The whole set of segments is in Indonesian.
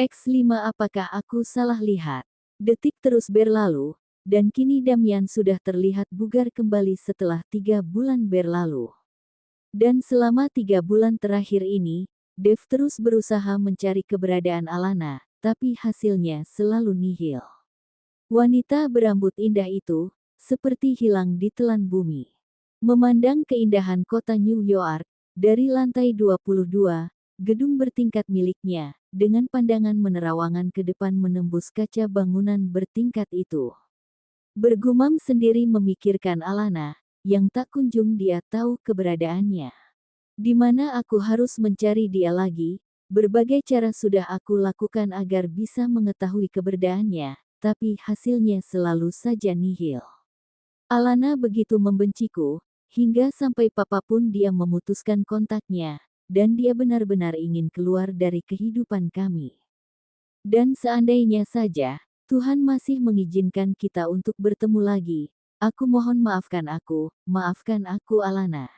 X5 apakah aku salah lihat? Detik terus berlalu, dan kini Damian sudah terlihat bugar kembali setelah 3 bulan berlalu. Dan selama 3 bulan terakhir ini, Dev terus berusaha mencari keberadaan Alana, tapi hasilnya selalu nihil. Wanita berambut indah itu, seperti hilang ditelan bumi. Memandang keindahan kota New York, dari lantai 22, gedung bertingkat miliknya, dengan pandangan menerawangan ke depan menembus kaca bangunan bertingkat itu. Bergumam sendiri memikirkan Alana, yang tak kunjung dia tahu keberadaannya. Di mana aku harus mencari dia lagi? Berbagai cara sudah aku lakukan agar bisa mengetahui keberadaannya, tapi hasilnya selalu saja nihil. Alana begitu membenciku, hingga sampai papa pun dia memutuskan kontaknya, dan dia benar-benar ingin keluar dari kehidupan kami. Dan seandainya saja, Tuhan masih mengizinkan kita untuk bertemu lagi, aku mohon maafkan aku Alana.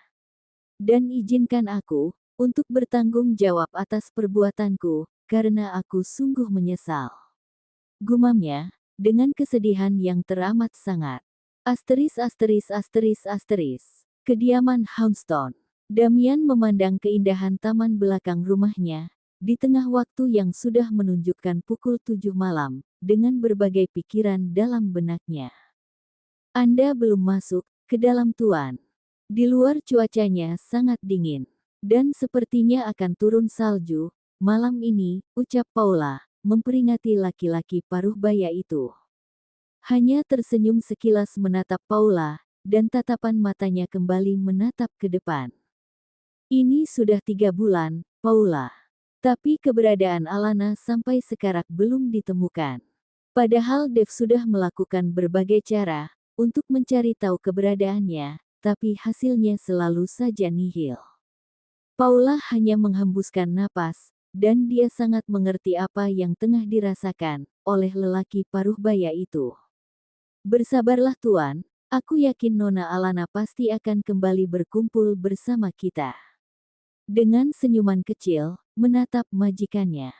Dan izinkan aku, untuk bertanggung jawab atas perbuatanku, karena aku sungguh menyesal. Gumamnya, dengan kesedihan yang teramat sangat. Kediaman Houndstone. Damian memandang keindahan taman belakang rumahnya, di tengah waktu yang sudah menunjukkan pukul 7 malam, dengan berbagai pikiran dalam benaknya. Anda belum masuk ke dalam Tuan. Di luar cuacanya sangat dingin, dan sepertinya akan turun salju, malam ini, ucap Paula, memperingati laki-laki paruh baya itu. Hanya tersenyum sekilas menatap Paula, dan tatapan matanya kembali menatap ke depan. Ini sudah 3 bulan, Paula. Tapi keberadaan Alana sampai sekarang belum ditemukan. Padahal Dev sudah melakukan berbagai cara, untuk mencari tahu keberadaannya, tapi hasilnya selalu saja nihil. Paula hanya menghembuskan napas, dan dia sangat mengerti apa yang tengah dirasakan oleh lelaki paruh baya itu. Bersabarlah Tuan, aku yakin Nona Alana pasti akan kembali berkumpul bersama kita. Dengan senyuman kecil, menatap majikannya.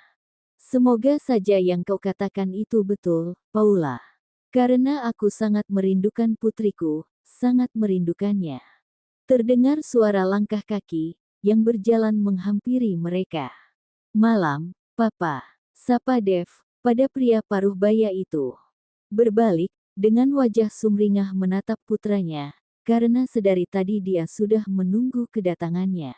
Semoga saja yang kau katakan itu betul, Paula. Karena aku sangat merindukan putriku, sangat merindukannya. Terdengar suara langkah kaki, yang berjalan menghampiri mereka. Malam, Papa, sapa Dev, pada pria paruh baya itu. Berbalik, dengan wajah sumringah menatap putranya, karena sedari tadi dia sudah menunggu kedatangannya.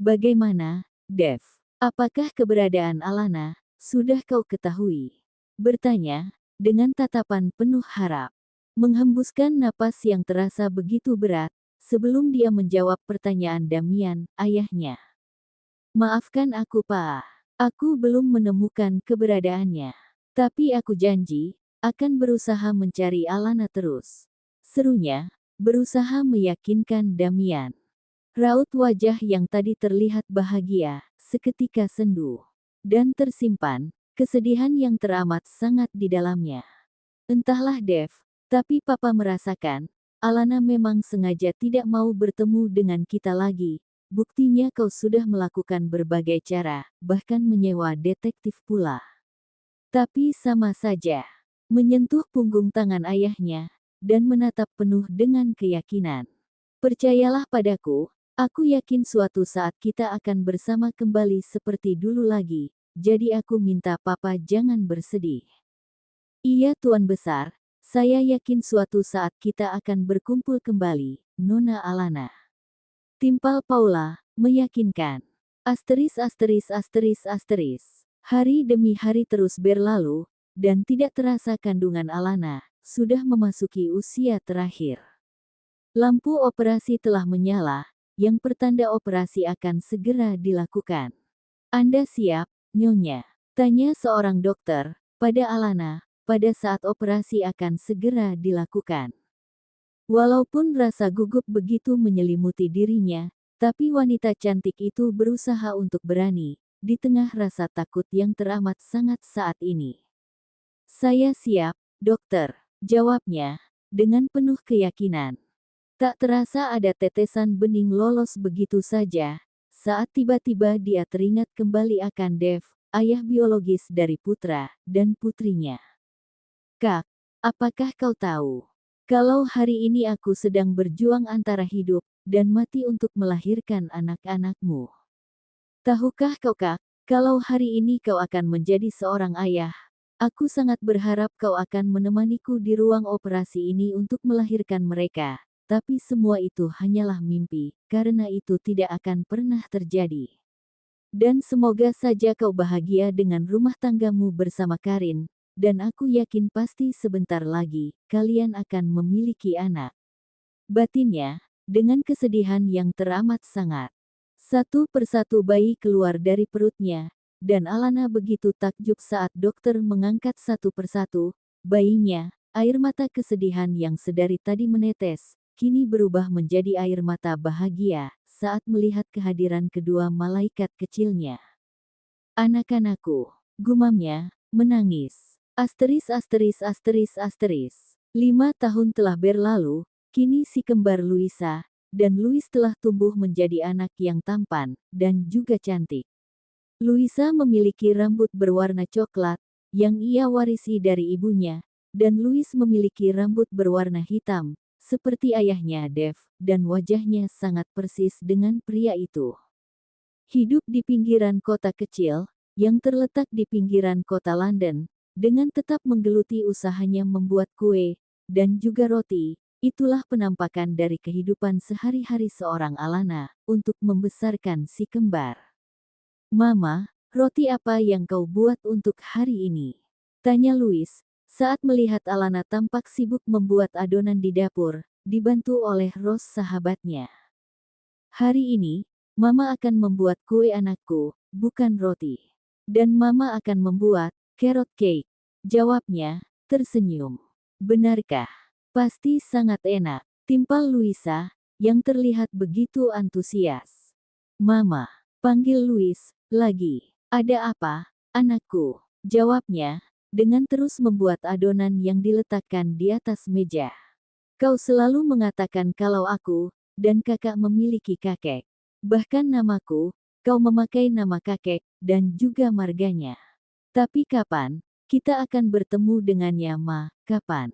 Bagaimana, Dev? Apakah keberadaan Alana, sudah kau ketahui? Bertanya, dengan tatapan penuh harap. Menghembuskan napas yang terasa begitu berat, sebelum dia menjawab pertanyaan Damian, ayahnya. Maafkan aku Pak, aku belum menemukan keberadaannya. Tapi aku janji, akan berusaha mencari Alana terus. Serunya, berusaha meyakinkan Damian. Raut wajah yang tadi terlihat bahagia, seketika sendu. Dan tersimpan, kesedihan yang teramat sangat di dalamnya. Entahlah Dev, tapi Papa merasakan, Alana memang sengaja tidak mau bertemu dengan kita lagi. Buktinya kau sudah melakukan berbagai cara, bahkan menyewa detektif pula. Tapi sama saja. Menyentuh punggung tangan ayahnya, dan menatap penuh dengan keyakinan. Percayalah padaku, aku yakin suatu saat kita akan bersama kembali seperti dulu lagi, jadi aku minta Papa jangan bersedih. Iya Tuan Besar, saya yakin suatu saat kita akan berkumpul kembali, Nona Alana. Timpal Paula, meyakinkan. Hari demi hari terus berlalu, dan tidak terasa kandungan Alana, sudah memasuki usia terakhir. Lampu operasi telah menyala, yang pertanda operasi akan segera dilakukan. Anda siap, Nyonya? Tanya seorang dokter, pada Alana, pada saat operasi akan segera dilakukan. Walaupun rasa gugup begitu menyelimuti dirinya, tapi wanita cantik itu berusaha untuk berani, di tengah rasa takut yang teramat sangat saat ini. Saya siap, dokter, jawabnya, dengan penuh keyakinan. Tak terasa ada tetesan bening lolos begitu saja, saat tiba-tiba dia teringat kembali akan Dev, ayah biologis dari putra dan putrinya. Kak, apakah kau tahu? Kalau hari ini aku sedang berjuang antara hidup dan mati untuk melahirkan anak-anakmu. Tahukah kau Kak, kalau hari ini kau akan menjadi seorang ayah, aku sangat berharap kau akan menemaniku di ruang operasi ini untuk melahirkan mereka. Tapi semua itu hanyalah mimpi, karena itu tidak akan pernah terjadi. Dan semoga saja kau bahagia dengan rumah tanggamu bersama Karin, dan aku yakin pasti sebentar lagi, kalian akan memiliki anak. Batinnya, dengan kesedihan yang teramat sangat. Satu persatu bayi keluar dari perutnya, dan Alana begitu takjub saat dokter mengangkat satu persatu bayinya. Air mata kesedihan yang sedari tadi menetes, kini berubah menjadi air mata bahagia saat melihat kehadiran kedua malaikat kecilnya. Anak-anakku, gumamnya, menangis. Asteris asteris asteris asteris. 5 tahun telah berlalu, kini si kembar Luisa dan Louis telah tumbuh menjadi anak yang tampan dan juga cantik. Luisa memiliki rambut berwarna coklat yang ia warisi dari ibunya, dan Louis memiliki rambut berwarna hitam seperti ayahnya Dave, dan wajahnya sangat persis dengan pria itu. Hidup di pinggiran kota kecil yang terletak di pinggiran kota London, dengan tetap menggeluti usahanya membuat kue dan juga roti. Itulah penampakan dari kehidupan sehari-hari seorang Alana untuk membesarkan si kembar. "Mama, roti apa yang kau buat untuk hari ini?" tanya Louis, saat melihat Alana tampak sibuk membuat adonan di dapur, dibantu oleh Rose sahabatnya. "Hari ini, Mama akan membuat kue anakku, bukan roti. Dan Mama akan membuat carrot cake," jawabnya, tersenyum. "Benarkah? Pasti sangat enak," timpal Luisa, yang terlihat begitu antusias. "Mama," panggil Louis, lagi. "Ada apa, anakku?" jawabnya, dengan terus membuat adonan yang diletakkan di atas meja. "Kau selalu mengatakan kalau aku dan kakak memiliki kakek. Bahkan namaku, kau memakai nama kakek, dan juga marganya. Tapi kapan kita akan bertemu dengannya, Ma? Kapan?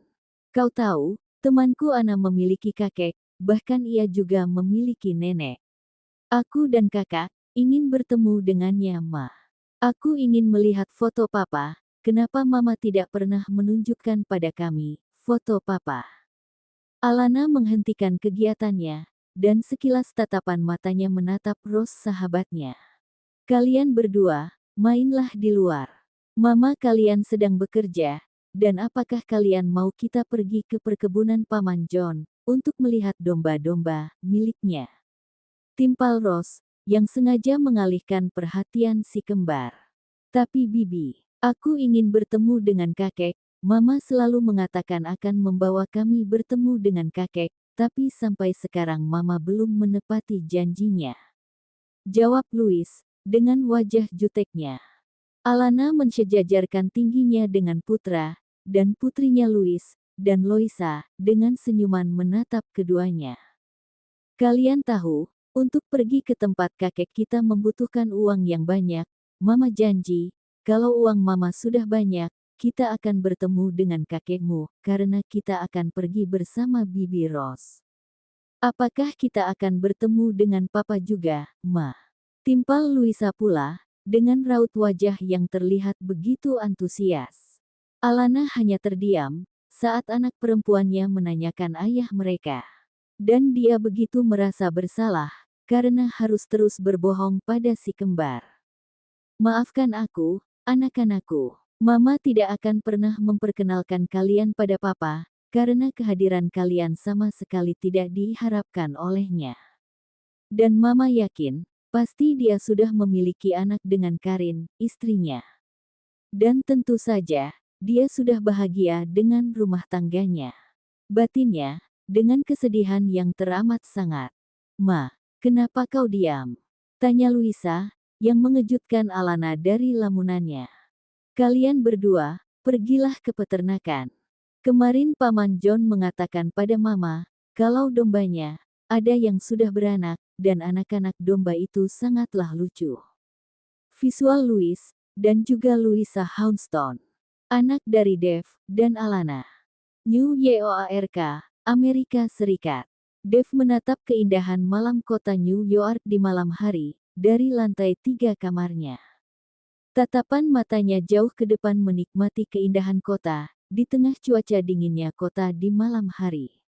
Kau tahu, temanku Ana memiliki kakek, bahkan ia juga memiliki nenek. Aku dan kakak ingin bertemu dengannya, Ma. Aku ingin melihat foto Papa. Kenapa Mama tidak pernah menunjukkan pada kami foto Papa?" Alana menghentikan kegiatannya, dan sekilas tatapan matanya menatap Rose sahabatnya. "Kalian berdua, mainlah di luar. Mama kalian sedang bekerja, dan apakah kalian mau kita pergi ke perkebunan Paman John untuk melihat domba-domba miliknya?" timpal Rose, yang sengaja mengalihkan perhatian si kembar. "Tapi Bibi, aku ingin bertemu dengan kakek. Mama selalu mengatakan akan membawa kami bertemu dengan kakek, tapi sampai sekarang Mama belum menepati janjinya," jawab Louis, dengan wajah juteknya. Alana mensejajarkan tingginya dengan putra dan putrinya Louis dan Loisa, dengan senyuman menatap keduanya. "Kalian tahu, untuk pergi ke tempat kakek kita membutuhkan uang yang banyak. Mama janji, kalau uang Mama sudah banyak, kita akan bertemu dengan kakekmu, karena kita akan pergi bersama Bibi Rose." "Apakah kita akan bertemu dengan Papa juga, Ma?" timpal Luisa pula, dengan raut wajah yang terlihat begitu antusias. Alana hanya terdiam saat anak perempuannya menanyakan ayah mereka. Dan dia begitu merasa bersalah, karena harus terus berbohong pada si kembar. "Maafkan aku, anak-anakku. Mama tidak akan pernah memperkenalkan kalian pada Papa, karena kehadiran kalian sama sekali tidak diharapkan olehnya. Dan Mama yakin, pasti dia sudah memiliki anak dengan Karin, istrinya. Dan tentu saja, dia sudah bahagia dengan rumah tangganya." Batinnya, dengan kesedihan yang teramat sangat. "Ma, kenapa kau diam?" tanya Luisa, yang mengejutkan Alana dari lamunannya. "Kalian berdua, pergilah ke peternakan. Kemarin Paman John mengatakan pada Mama, kalau dombanya ada yang sudah beranak, dan anak-anak domba itu sangatlah lucu." Visual Louis, dan juga Louisa Houston, anak dari Dave dan Alana. New York, Amerika Serikat. Dave menatap keindahan malam kota New York di malam hari, dari lantai 3 kamarnya. Tatapan matanya jauh ke depan menikmati keindahan kota, di tengah cuaca dinginnya kota di malam hari.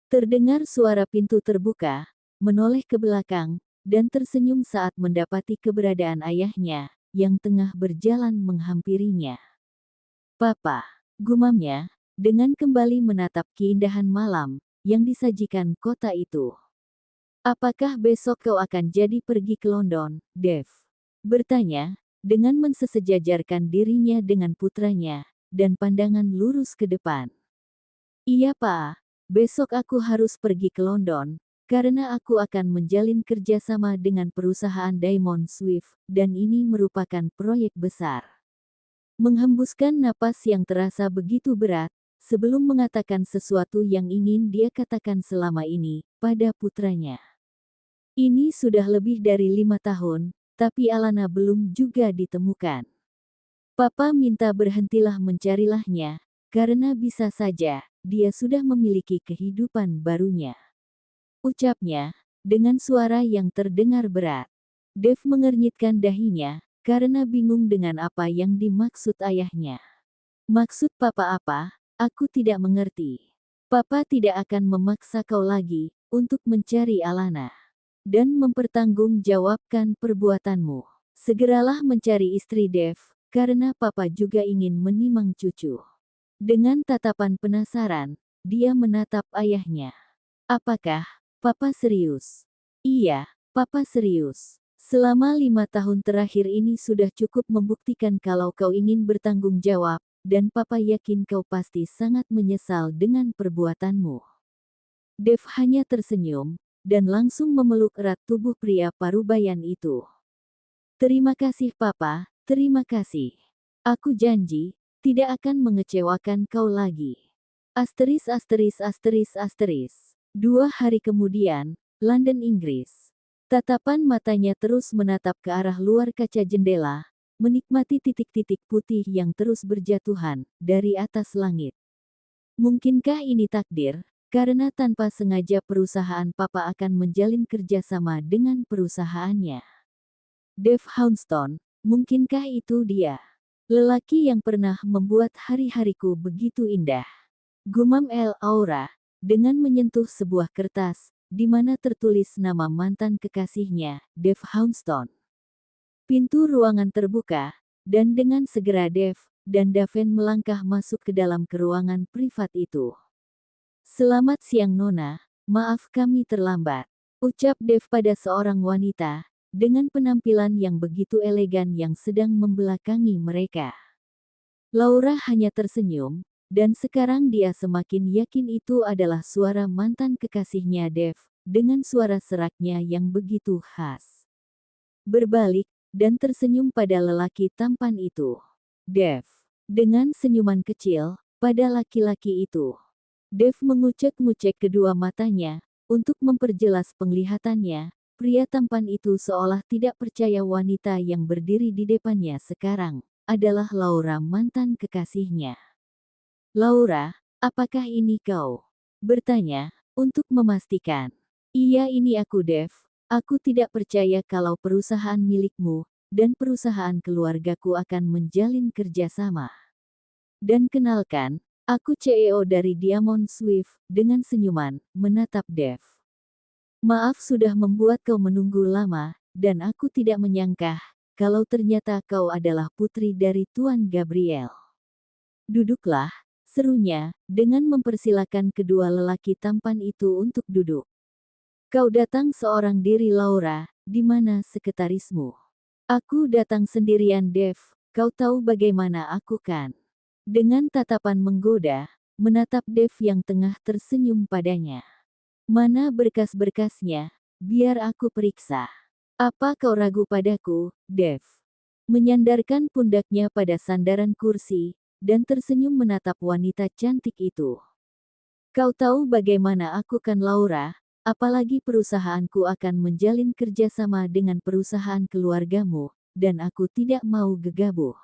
Terdengar suara pintu terbuka, menoleh ke belakang, dan tersenyum saat mendapati keberadaan ayahnya, yang tengah berjalan menghampirinya. "Papa," gumamnya, dengan kembali menatap keindahan malam, yang disajikan kota itu. "Apakah besok kau akan jadi pergi ke London, Dave?" bertanya, dengan mensesejajarkan dirinya dengan putranya, dan pandangan lurus ke depan. "Iya Pak, besok aku harus pergi ke London, karena aku akan menjalin kerjasama dengan perusahaan Diamond Swift, dan ini merupakan proyek besar." Menghembuskan napas yang terasa begitu berat, sebelum mengatakan sesuatu yang ingin dia katakan selama ini, pada putranya. Ini sudah lebih dari 5 tahun, tapi Alana belum juga ditemukan. "Papa minta berhentilah mencarinya, karena bisa saja, dia sudah memiliki kehidupan barunya," ucapnya, dengan suara yang terdengar berat. Dave mengernyitkan dahinya, karena bingung dengan apa yang dimaksud ayahnya. "Maksud papa apa? Aku tidak mengerti." "Papa tidak akan memaksa kau lagi, untuk mencari Alana. Dan mempertanggungjawabkan perbuatanmu. Segeralah mencari istri Dave, karena papa juga ingin menimang cucu." Dengan tatapan penasaran, dia menatap ayahnya. "Apakah, papa serius?" "Iya, papa serius. Selama 5 tahun terakhir ini sudah cukup membuktikan kalau kau ingin bertanggung jawab, dan papa yakin kau pasti sangat menyesal dengan perbuatanmu." Dave hanya tersenyum, dan langsung memeluk erat tubuh pria parubayan itu. "Terima kasih papa, terima kasih. Aku janji, tidak akan mengecewakan kau lagi." Asteris asteris asteris asteris. 2 hari kemudian, London, Inggris. Tatapan matanya terus menatap ke arah luar kaca jendela, menikmati titik-titik putih yang terus berjatuhan dari atas langit. Mungkinkah ini takdir? Karena tanpa sengaja perusahaan papa akan menjalin kerjasama dengan perusahaannya. Dave Houston, mungkinkah itu dia? Lelaki yang pernah membuat hari-hariku begitu indah. Gumam Laura, dengan menyentuh sebuah kertas, di mana tertulis nama mantan kekasihnya, Dave Houston. Pintu ruangan terbuka, dan dengan segera Dave dan Daven melangkah masuk ke dalam ruangan privat itu. "Selamat siang Nona, maaf kami terlambat," ucap Dave pada seorang wanita, dengan penampilan yang begitu elegan yang sedang membelakangi mereka. Laura hanya tersenyum, dan sekarang dia semakin yakin itu adalah suara mantan kekasihnya Dave, dengan suara seraknya yang begitu khas. Berbalik, dan tersenyum pada lelaki tampan itu. Dave, dengan senyuman kecil, pada laki-laki itu. Dave mengucek-ngucek kedua matanya, untuk memperjelas penglihatannya. Pria tampan itu seolah tidak percaya wanita yang berdiri di depannya sekarang adalah Laura, mantan kekasihnya. "Laura, apakah ini kau?" bertanya, untuk memastikan. "Iya, ini aku Dave. Aku tidak percaya kalau perusahaan milikmu, dan perusahaan keluargaku akan menjalin kerjasama. Dan kenalkan, aku CEO dari Diamond Swift," dengan senyuman, menatap Dave. "Maaf sudah membuat kau menunggu lama, dan aku tidak menyangka, kalau ternyata kau adalah putri dari Tuan Gabriel." "Duduklah," serunya, dengan mempersilakan kedua lelaki tampan itu untuk duduk. "Kau datang seorang diri Laura, di mana sekretarismu?" "Aku datang sendirian Dave, kau tahu bagaimana aku kan?" Dengan tatapan menggoda, menatap Dave yang tengah tersenyum padanya. "Mana berkas-berkasnya? Biar aku periksa." "Apa kau ragu padaku, Dave?" Menyandarkan pundaknya pada sandaran kursi, dan tersenyum menatap wanita cantik itu. "Kau tahu bagaimana aku kan Laura, apalagi perusahaanku akan menjalin kerjasama dengan perusahaan keluargamu, dan aku tidak mau gegabah.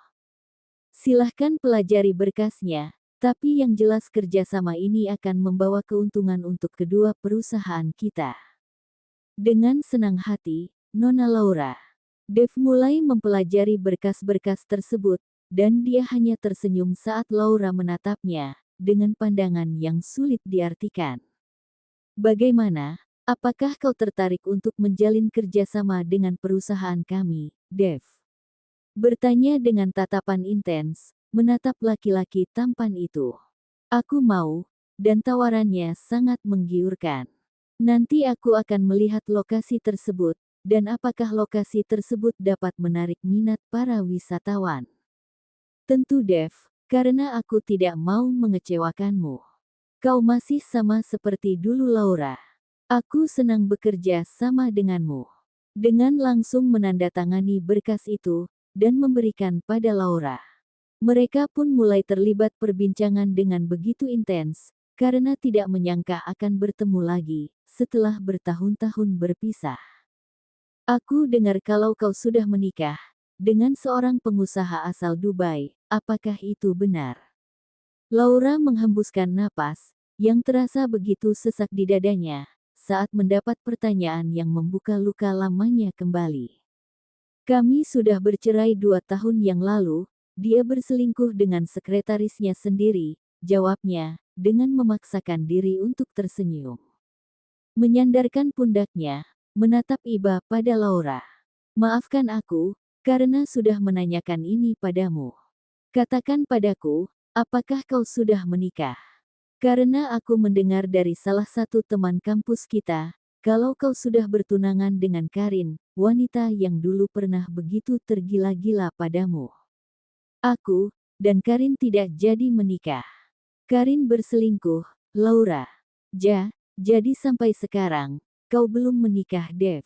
Silahkan pelajari berkasnya, tapi yang jelas kerjasama ini akan membawa keuntungan untuk kedua perusahaan kita. Dengan senang hati, Nona Laura. Dev mulai mempelajari berkas-berkas tersebut, dan dia hanya tersenyum saat Laura menatapnya, dengan pandangan yang sulit diartikan. Bagaimana? Apakah kau tertarik untuk menjalin kerjasama dengan perusahaan kami, Dev? Bertanya dengan tatapan intens, menatap laki-laki tampan itu. Aku mau, dan tawarannya sangat menggiurkan. Nanti aku akan melihat lokasi tersebut, dan apakah lokasi tersebut dapat menarik minat para wisatawan. Tentu Dev, karena aku tidak mau mengecewakanmu. Kau masih sama seperti dulu Laura. Aku senang bekerja sama denganmu. Dengan langsung menandatangani berkas itu, dan memberikan pada Laura. Mereka pun mulai terlibat perbincangan dengan begitu intens, karena tidak menyangka akan bertemu lagi, setelah bertahun-tahun berpisah. Aku dengar kalau kau sudah menikah, dengan seorang pengusaha asal Dubai, apakah itu benar? Laura menghembuskan napas, yang terasa begitu sesak di dadanya, saat mendapat pertanyaan yang membuka luka lamanya kembali. Kami sudah bercerai 2 tahun yang lalu, dia berselingkuh dengan sekretarisnya sendiri, jawabnya, dengan memaksakan diri untuk tersenyum. Menyandarkan pundaknya, menatap iba pada Laura. Maafkan aku, karena sudah menanyakan ini padamu. Katakan padaku, apakah kau sudah menikah? Karena aku mendengar dari salah satu teman kampus kita, kalau kau sudah bertunangan dengan Karin, wanita yang dulu pernah begitu tergila-gila padamu. Aku, dan Karin tidak jadi menikah. Karin berselingkuh, Laura. Jadi sampai sekarang, kau belum menikah Dev?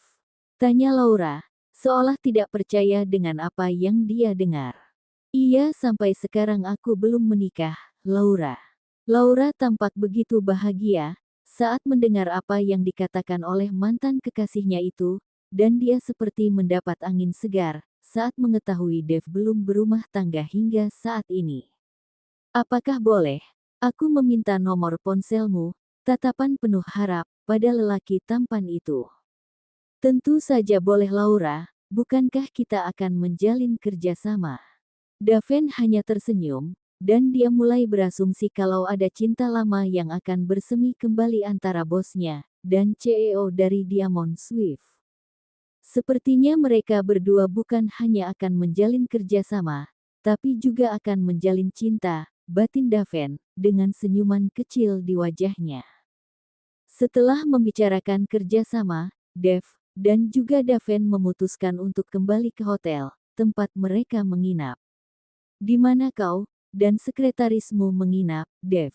Tanya Laura, seolah tidak percaya dengan apa yang dia dengar. Iya sampai sekarang aku belum menikah, Laura. Laura tampak begitu bahagia, saat mendengar apa yang dikatakan oleh mantan kekasihnya itu, dan dia seperti mendapat angin segar, saat mengetahui Dev belum berumah tangga hingga saat ini. Apakah boleh, aku meminta nomor ponselmu? Tatapan penuh harap, pada lelaki tampan itu. Tentu saja boleh Laura, bukankah kita akan menjalin kerjasama? Daven hanya tersenyum, dan dia mulai berasumsi kalau ada cinta lama yang akan bersemi kembali antara bosnya dan CEO dari Diamond Swift. Sepertinya mereka berdua bukan hanya akan menjalin kerjasama, tapi juga akan menjalin cinta, batin Daven, dengan senyuman kecil di wajahnya. Setelah membicarakan kerjasama, Dev dan juga Daven memutuskan untuk kembali ke hotel, tempat mereka menginap. Di mana kau dan sekretarismu menginap, Dev?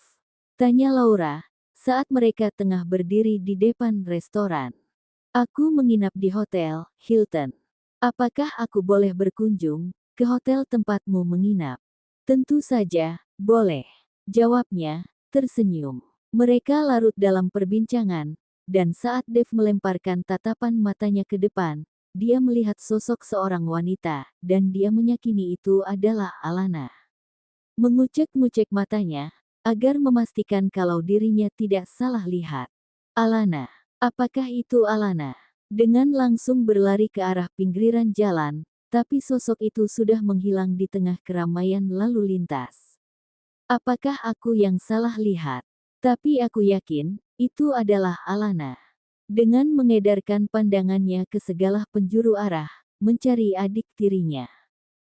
Tanya Laura, saat mereka tengah berdiri di depan restoran. Aku menginap di Hotel Hilton. Apakah aku boleh berkunjung ke hotel tempatmu menginap? Tentu saja, boleh. Jawabnya, tersenyum. Mereka larut dalam perbincangan, dan saat Dev melemparkan tatapan matanya ke depan, dia melihat sosok seorang wanita, dan dia meyakini itu adalah Alana. Mengucek-ngucek matanya, agar memastikan kalau dirinya tidak salah lihat. Alana. Apakah itu Alana? Dengan langsung berlari ke arah pinggiran jalan, tapi sosok itu sudah menghilang di tengah keramaian lalu lintas. Apakah aku yang salah lihat? Tapi aku yakin, itu adalah Alana. Dengan mengedarkan pandangannya ke segala penjuru arah, mencari adik tirinya.